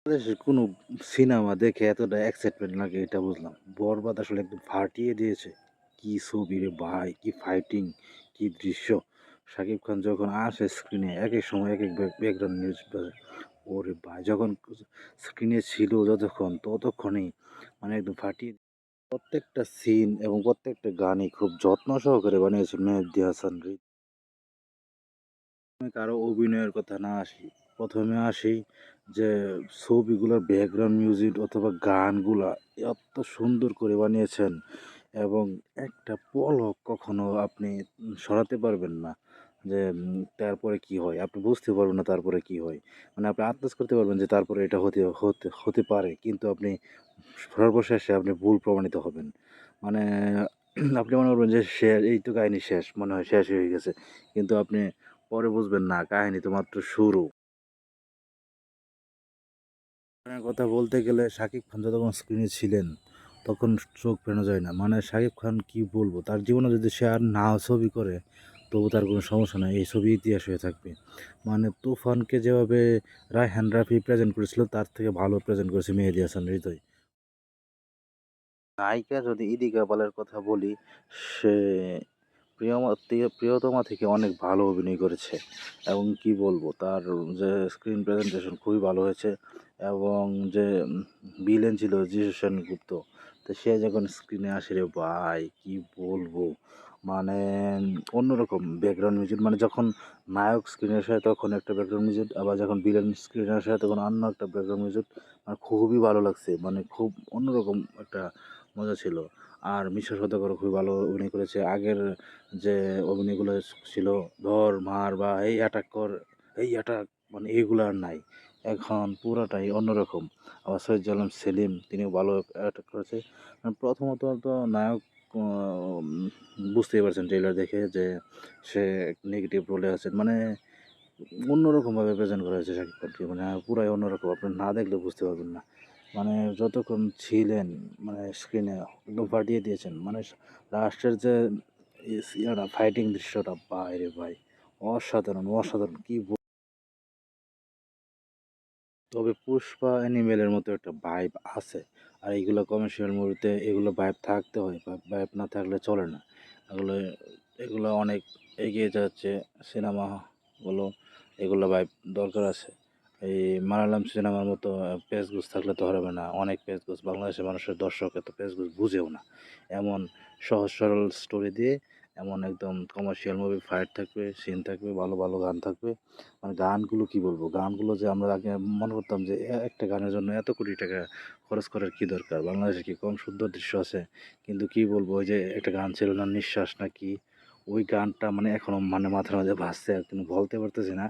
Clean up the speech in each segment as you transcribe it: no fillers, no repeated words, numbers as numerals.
বাংলাদেশের কোনো সিনেমা দেখে এতটা এক্সাইটমেন্ট লাগে এটা বুঝলাম। 'বরবাদ' আসলে একদম ফাটিয়ে দিয়েছে। কি ছবি রে ভাই! কি ফাইটিং, কি দৃশ্য! শাকিব খান যখন আসে স্ক্রিনে একেক সময় একেক ব্যাকগ্রাউন্ড মিউজিক বাজে। ওরে ভাই! যখন স্ক্রিনে ছিল যতক্ষণ ততক্ষণেই মানে একদম ফাটিয়ে প্রত্যেকটা সিন এবং প্রত্যেকটা গানই খুব যত্ন সহকারে বানিয়েছে মেহেদী হাসান। কারো অভিনয়ের কথা না আসি, ১ম এ আসি যে ছবিগুলোর ব্যাকগ্রাউন্ড মিউজিক অথবা গানগুলা এত সুন্দর করে বানিয়েছেন এবং একটা পলক কখনো আপনি সরাতে পারবেন না যে তারপরে কি হয়? আপনি বুঝতে পারবেন না তারপরে কি হয়। মানে আপনি আন্দাজ করতে পারবেন যে তারপরে এটা হতে হতে হতে পারে। কিন্তু আপনি সর্বশেষে আপনি ভুল প্রমাণিত হবেন। মানে আপনি মনে করবেন যে এই তো কাহিনী শেষ। মনে হয় শেষই হয়ে গেছে। কিন্তু আপনি পরে বুঝবেন না কাহিনী তো মাত্র শুরু। কথা বলতে গেলে শাকিব খান যতক্ষণ স্ক্রিনে ছিলেন, তখন চোখ ফেরানো যায় না। মানে শাকিব খান কি বলবো? তার জীবনে যদি সে আর না ছবি করে, তবু তার কোনো সমস্যা নাই। এই ছবি ইতিহাস হয়ে থাকবে। মানে তুফানকে যেভাবে রায়হান রাফি প্রেজেন্ট করেছিল, তার থেকে ভালো প্রেজেন্ট করেছে মেহেদী হাসান হৃদয়। নায়িকা যদি ইদিকা পালের কথা বলি, সে প্রিয়তমা থেকে অনেক ভালো অভিনয় করেছে এবং কি বলবো তার যে স্ক্রিন প্রেজেন্টেশন খুবই ভালো হয়েছে এবং যে ভিলেন ছিল যিশু সেনগুপ্ত, তো সে যখন স্ক্রিনে আসে রে ভাই কি বলবো মানে অন্যরকম ব্যাকগ্রাউন্ড মিউজিক, মানে যখন নায়ক স্ক্রিনে আসে তখন একটা ব্যাকগ্রাউন্ড মিউজিক, আবার যখন ভিলেন স্ক্রিনে আসে তখন অন্য একটা ব্যাকগ্রাউন্ড মিউজিক। মানে খুবই ভালো লাগছে, মানে খুব অন্যরকম একটা মজা ছিল। আর মিশা সওদাগরও খুবই ভালো অভিনয় করেছে। আগের যে অভিনয়গুলো ছিল ধর, মার বা এই অ্যাটাক কর, এই অ্যাটাক, মানে এগুলো আর নাই। এখন পুরাটাই অন্যরকম। আবার সৈয়দ আলম সেলিম তিনিও ভালো অ্যাটাক করেছে। প্রথমত তো নায়ক বুঝতেই পারছেন ট্রেলার দেখে যে সে নেগেটিভ রোলে আছে। মানে অন্যরকমভাবে প্রেজেন্ট করা হয়েছে শাকিব খানকে। মানে পুরাই অন্যরকম। আপনি না দেখলে বুঝতে পারবেন না। মানে যতক্ষণ ছিলেন মানে স্ক্রিনে একদম ফাটিয়ে দিয়েছেন। মানে লাস্টের যে ইয়াটা ফাইটিং দৃশ্যটা ভাইরে ভাই! অসাধারণ, অসাধারণ কি তবে 'পুষ্পা' অ্যানিমেলের মতো একটা ভাইব আছে। আর এইগুলো কমার্শিয়াল মুভিতে এগুলো ভাইব থাকতে হয়। ভাইব না থাকলে চলে না। এগুলো এগুলো অনেক এগিয়ে যাচ্ছে সিনেমাগুলো, এগুলো ভাইব দরকার আছে। এই মালায়ালাম সিনেমার মতো পেঁচগোছ থাকলে তো হবে না। অনেক পেঁচগোছ, বাংলাদেশের মানুষের দর্শক এত পেঁচগোছ বুঝেও না। এমন সহজ সরল স্টোরি দিয়ে এমন একদম কমার্শিয়াল মুভি ফাইট থাকবে, সিন থাকবে, ভালো, ভালো গান থাকবে। মানে গানগুলো কি বলবো? গানগুলো যে আমরা আগে মনে করতাম যে একটা গানের জন্য এত কোটি টাকা খরচ করার কি দরকার? বাংলাদেশে কি কম সুন্দর দৃশ্য আছে? কিন্তু কি বলবো ওই যে একটা গান ছিল না 'নিঃশ্বাস' না কি? ওই গানটা মানে এখনো মানে মাথার মাঝে ভাসছে কিন্তু বলতে পারতেছি না।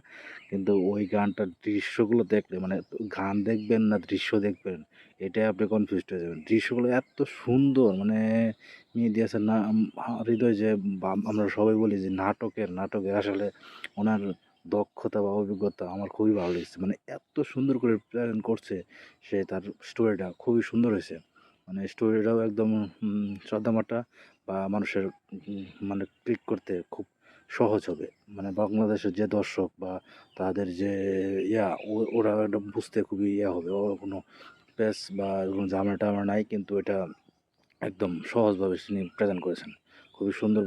কিন্তু ওই গানটার দৃশ্যগুলো দেখলে মানে গান দেখবেন না দৃশ্য দেখবেন, এটাই আপনি কনফিউজড হয়ে যাবেন। দৃশ্যগুলো এত সুন্দর মানে মেহেদী হাসান না হৃদয় যে আমরা সবাই বলি যে নাটকের আসলে ওনার দক্ষতা বা অভিজ্ঞতা আমার খুবই ভালো লেগেছে। মানে এত সুন্দর করে প্রেজেন্ট করছে সে, তার স্টোরিটা খুবই সুন্দর হয়েছে। মানে স্টোরিটাও একদম সাদামাটা বা মানুষের মানে ক্লিক করতে খুব সহজ হবে। মানে বাংলাদেশের যে দর্শক বা তাদের যে ওরা এটা বুঝতে খুবই হবে। কোনো পেচ বা কোনো ঝামেলা-টামেলা নাই, কিন্তু এটা একদম সহজভাবে তিনি প্রেজেন্ট করেছেন। খুবই সুন্দর